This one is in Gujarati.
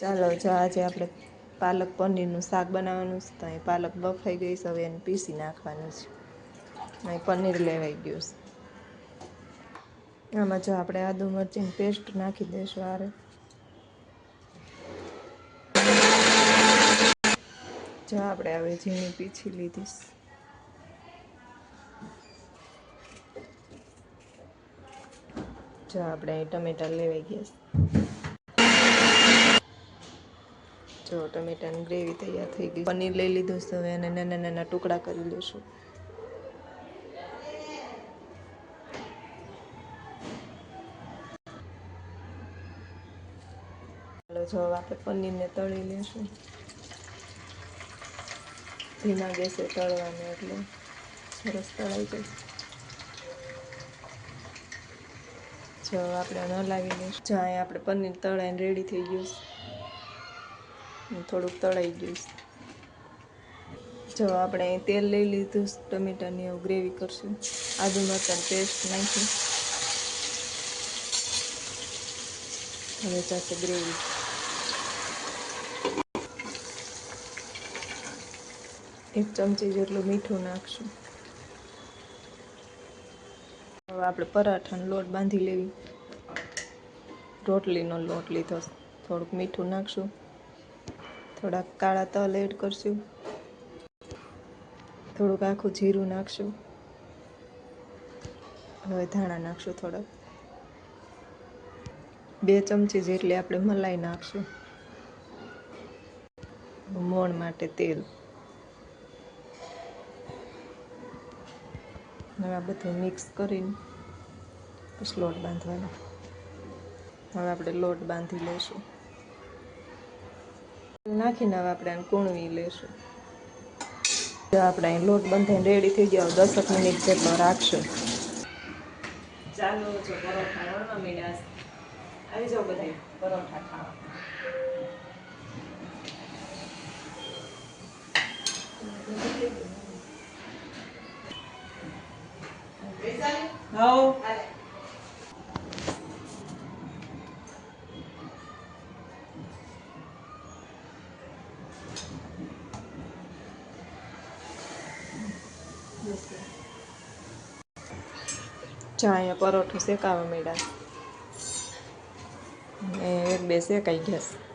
ચાલો જો આજે આપણે પાલક પનીરનું શાક બનાવવાનું છે. તો અહીં પાલક બફાઈ ગઈ છે, હવે એને પીસી નાખવાનું છે. અહીં પનીર લેવાઈ ગયું છે. આમાં જો આપણે આદુ મરચીની પેસ્ટ નાખી દઈશું. આરે જો આપણે હવે ઝીણી પીછી લીધીશ. જો આપણે અહીં ટમેટા લેવાઈ ગયા છે. જો ટમેટાની ગ્રેવી તૈયાર થઈ ગઈ. પનીર લઈ લીધું છે, હવે એને નાના નાના ટુકડા કરી લઈશું. ચાલો જો આપણે પનીરને તળી લઈશું. ધીમા ગેસે તળવાનું એટલે સરસ તળાઈ જાય. જો આપણે હલાવી લઈશું. જો અહીં આપણે પનીર તળાઈને રેડી થઈ ગયું છે. થોડુંક તળાઈ ગયું છે. જો આપણે અહીં તેલ લઈ લીધું. ટમેટાની એવું ગ્રેવી કરશું. આદુ મરચાંની પેસ્ટ નાખી હવે ચાસે ગ્રેવી. એક ચમચી જેટલું મીઠું નાખશું. હવે આપણે પરાઠાનો લોટ બાંધી લેવી. રોટલીનો લોટ લીધો. થોડુંક મીઠું નાખશું. થોડાક કાળા તલ એડ કરશું. થોડુંક આખું જીરું નાખશું. હવે ધાણા નાખશું થોડાક. 2 ચમચી જેટલી આપણે મલાઈ નાખશું. મોણ માટે તેલ. હવે આ બધું મિક્સ કરીને પછી લોટ બાંધવાનો. હવે આપણે લોટ બાંધી લઈશું. નાખીને હવે આપણે આને કૂણવી લઈશું. આપણે અહીં લોટ બાંધીને રેડી થઈ ગયો. 10 મિનિટ જેટલો રાખશું. ચાલો જો પરોઠા વણવા માંડ્યા. આવી જાઓ બધા પરોઠા ખાવા. ચા અહીંયા પરોઠું શેકાવા માંડ્યા. 1-2 શેકાઈ ગયા.